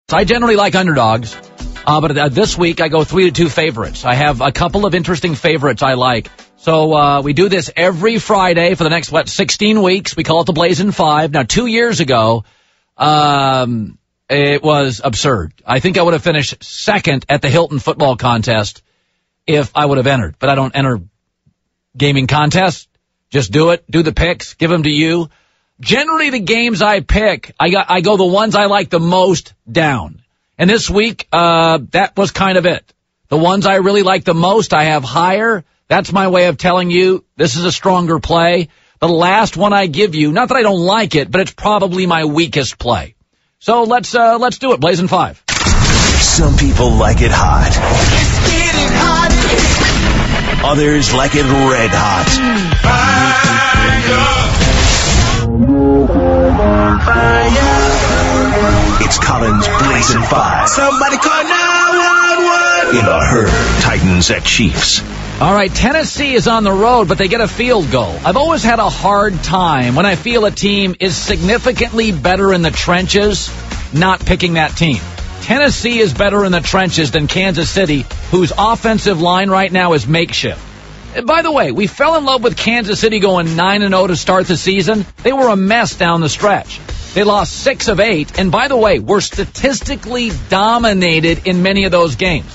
I generally like underdogs, but this week I go 3-2 favorites. I have a couple of interesting favorites I like. So we do this every Friday for the next, 16 weeks. We call it the Blazin' 5. Now, 2 years ago, it was absurd. I think I would have finished second at the Hilton football contest if I would have entered. But I don't enter gaming contests. Just do it. Do the picks. Give them to you. Generally, the games I pick, I go the ones I like the most down. And this week, that was kind of it. The ones I really like the most, I have higher. That's my way of telling you this is a stronger play. The last one I give you, not that I don't like it, but it's probably my weakest play. So let's do it. Blazin' 5. Some people like it hot. It's getting hot. Others like it red hot. It's Colin's Blazin' 5. Somebody call 911. In a herd, Titans at Chiefs. All right, Tennessee is on the road, but they get a field goal. I've always had a hard time when I feel a team is significantly better in the trenches, not picking that team. Tennessee is better in the trenches than Kansas City, whose offensive line right now is makeshift. By the way, we fell in love with Kansas City going 9-0 to start the season. They were a mess down the stretch. They lost 6 of 8, and by the way, were statistically dominated in many of those games.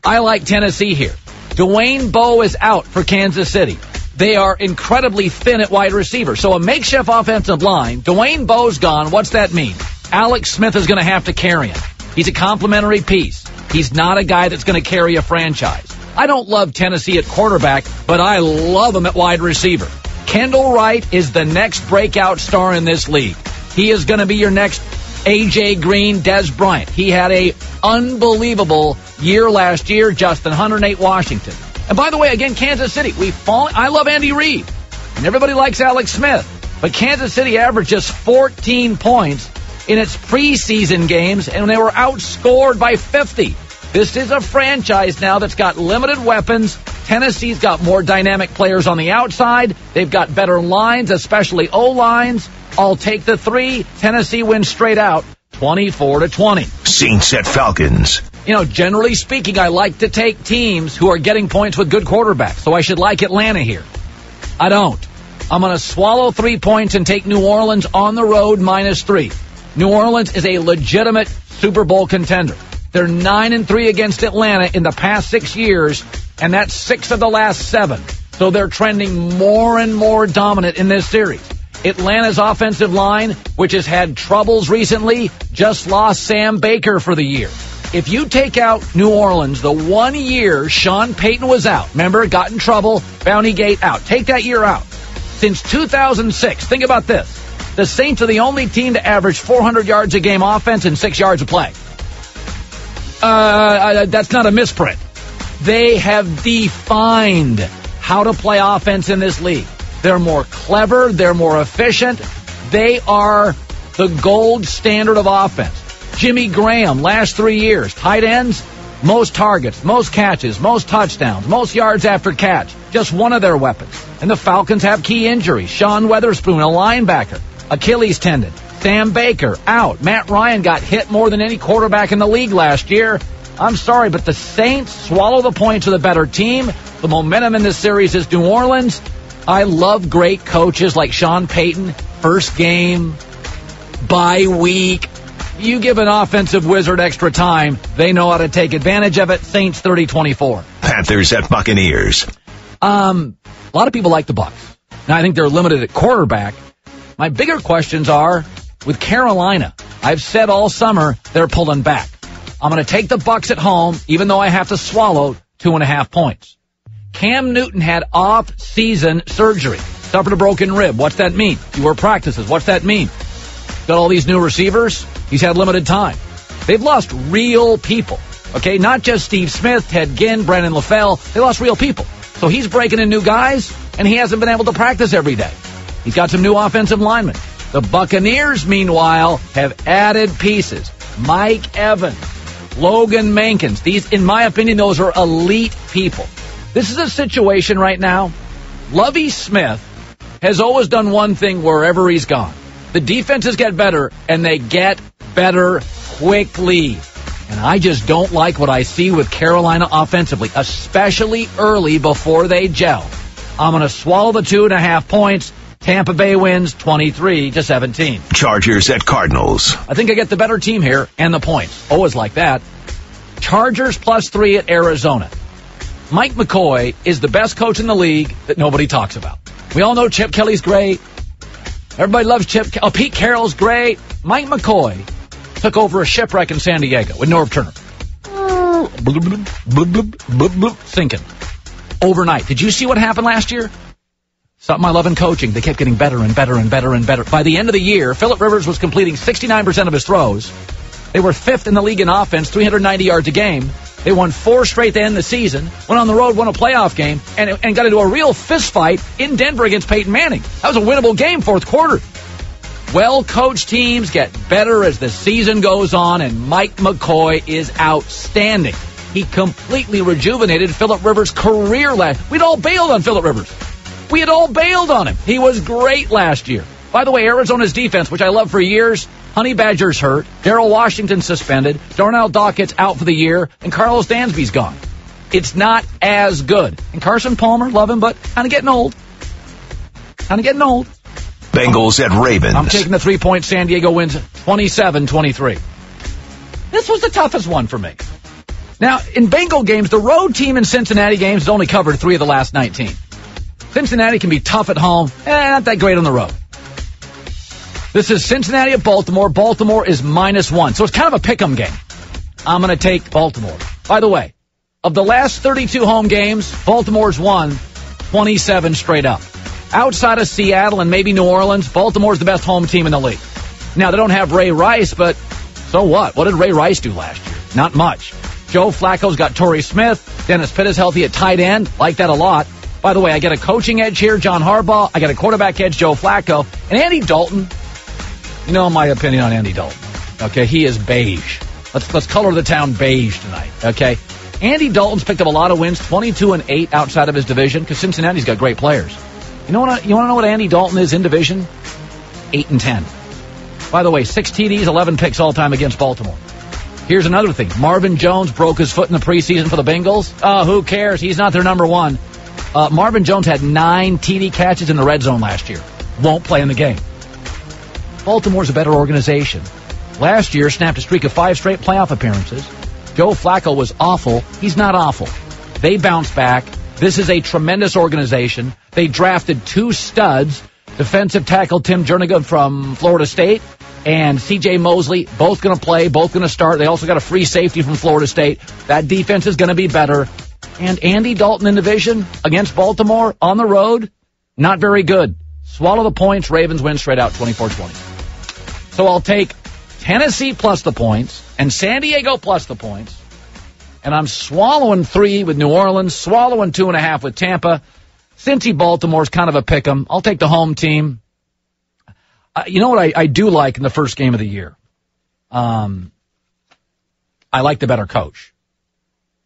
I like Tennessee here. Dwayne Bowe is out for Kansas City. They are incredibly thin at wide receiver. So a makeshift offensive line, Dwayne Bowe's gone. What's that mean? Alex Smith is going to have to carry him. He's a complimentary piece. He's not a guy that's going to carry a franchise. I don't love Tennessee at quarterback, but I love him at wide receiver. Kendall Wright is the next breakout star in this league. He is going to be your next A.J. Green, Des Bryant. He had a unbelievable year last year. Justin, 108 Washington. And by the way, again, Kansas City. I love Andy Reid, and everybody likes Alex Smith. But Kansas City averaged just 14 points in its preseason games, and they were outscored by 50. This is a franchise now that's got limited weapons. Tennessee's got more dynamic players on the outside. They've got better lines, especially O-lines. I'll take the 3. Tennessee wins straight out, 24-20. Saints at Falcons. Generally speaking, I like to take teams who are getting points with good quarterbacks, so I should like Atlanta here. I don't. I'm going to swallow 3 points and take New Orleans on the road -3. New Orleans is a legitimate Super Bowl contender. They're 9-3 against Atlanta in the past 6 years, and that's 6 of the last 7. So they're trending more and more dominant in this series. Atlanta's offensive line, which has had troubles recently, just lost Sam Baker for the year. If you take out New Orleans, the 1 year Sean Payton was out, remember, got in trouble, Bounty Gate out. Take that year out. Since 2006, think about this. The Saints are the only team to average 400 yards a game offense and 6 yards a play. That's not a misprint. They have defined how to play offense in this league. They're more clever. They're more efficient. They are the gold standard of offense. Jimmy Graham, last 3 years, tight ends, most targets, most catches, most touchdowns, most yards after catch. Just one of their weapons. And the Falcons have key injuries. Sean Weatherspoon, a linebacker, Achilles tendon. Sam Baker, out. Matt Ryan got hit more than any quarterback in the league last year. I'm sorry, but the Saints swallow the points of the better team. The momentum in this series is New Orleans. I love great coaches like Sean Payton. First game, bye week. You give an offensive wizard extra time, they know how to take advantage of it. Saints 30-24. Panthers at Buccaneers. A lot of people like the Bucs. Now, I think they're limited at quarterback. My bigger questions are, with Carolina, I've said all summer they're pulling back. I'm going to take the Bucs at home, even though I have to swallow 2.5 points. Cam Newton had off-season surgery, suffered a broken rib. What's that mean? Fewer practices. What's that mean? Got all these new receivers. He's had limited time. They've lost real people, okay? Not just Steve Smith, Ted Ginn, Brandon LaFell. They lost real people. So he's breaking in new guys, and he hasn't been able to practice every day. He's got some new offensive linemen. The Buccaneers, meanwhile, have added pieces. Mike Evans, Logan Mankins. These, in my opinion, those are elite people. This is a situation right now. Lovie Smith has always done one thing wherever he's gone. The defenses get better, and they get better quickly. And I just don't like what I see with Carolina offensively, especially early before they gel. I'm going to swallow the 2.5 points. Tampa Bay wins 23-17. Chargers at Cardinals. I think I get the better team here and the points. Always like that. Chargers +3 at Arizona. Mike McCoy is the best coach in the league that nobody talks about. We all know Chip Kelly's great. Everybody loves Chip. Pete Carroll's great. Mike McCoy took over a shipwreck in San Diego with Norv Turner. Sinking. Overnight. Did you see what happened last year? Something I love in coaching. They kept getting better and better and better and better. By the end of the year, Phillip Rivers was completing 69% of his throws. They were 5th in the league in offense, 390 yards a game. They won 4 straight to end the season, went on the road, won a playoff game, and got into a real fist fight in Denver against Peyton Manning. That was a winnable game, fourth quarter. Well-coached teams get better as the season goes on, and Mike McCoy is outstanding. He completely rejuvenated Phillip Rivers' career we'd all bailed on Phillip Rivers. We had all bailed on him. He was great last year. By the way, Arizona's defense, which I love for years, Honey Badger's hurt, Darrell Washington suspended, Darnell Dockett's out for the year, and Carlos Dansby's gone. It's not as good. And Carson Palmer, love him, but kind of getting old. Bengals at Ravens. I'm taking the 3-point. San Diego wins 27-23. This was the toughest one for me. Now, in Bengal games, the road team in Cincinnati games has only covered 3 of the last 19. Cincinnati can be tough at home, not that great on the road. This is Cincinnati at Baltimore. Baltimore is -1, so it's kind of a pick'em game. I'm going to take Baltimore. By the way, of the last 32 home games, Baltimore's won 27 straight up. Outside of Seattle and maybe New Orleans, Baltimore's the best home team in the league. Now, they don't have Ray Rice, but so what? What did Ray Rice do last year? Not much. Joe Flacco's got Torrey Smith. Dennis Pitt is healthy at tight end. Like that a lot. By the way, I get a coaching edge here, John Harbaugh. I got a quarterback edge, Joe Flacco. And Andy Dalton, you know my opinion on Andy Dalton. Okay, he is beige. Let's color the town beige tonight, okay? Andy Dalton's picked up a lot of wins, 22-8 outside of his division, because Cincinnati's got great players. You want to know what Andy Dalton is in division? 8-10. By the way, 6 TDs, 11 picks all time against Baltimore. Here's another thing. Marvin Jones broke his foot in the preseason for the Bengals. Who cares? He's not their number one. Marvin Jones had 9 TD catches in the red zone last year. Won't play in the game. Baltimore's a better organization. Last year, snapped a streak of 5 straight playoff appearances. Joe Flacco was awful. He's not awful. They bounced back. This is a tremendous organization. They drafted 2 studs, defensive tackle Tim Jernigan from Florida State and C.J. Mosley, both going to play, both going to start. They also got a free safety from Florida State. That defense is going to be better. And Andy Dalton in division against Baltimore on the road, not very good. Swallow the points. Ravens win straight out 24-20. So I'll take Tennessee plus the points and San Diego plus the points. And I'm swallowing 3 with New Orleans, swallowing 2.5 with Tampa. Cincy Baltimore's kind of a pick'em. I'll take the home team. You know what I do like in the first game of the year? I like the better coach.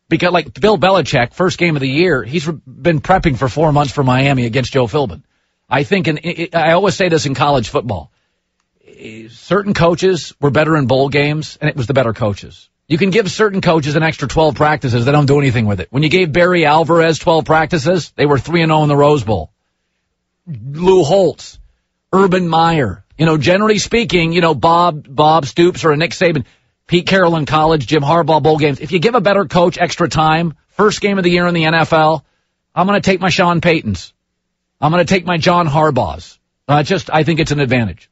Because like Bill Belichick, first game of the year, he's been prepping for 4 months for Miami against Joe Philbin. I think, I always say this in college football, certain coaches were better in bowl games, and it was the better coaches. You can give certain coaches an extra 12 practices. They don't do anything with it. When you gave Barry Alvarez 12 practices, they were 3-0 in the Rose Bowl. Lou Holtz, Urban Meyer, generally speaking, Bob Stoops or a Nick Saban, Pete Carroll in college, Jim Harbaugh bowl games. If you give a better coach extra time, first game of the year in the NFL, I'm going to take my Sean Paytons. I'm going to take my John Harbaughs. I think it's an advantage.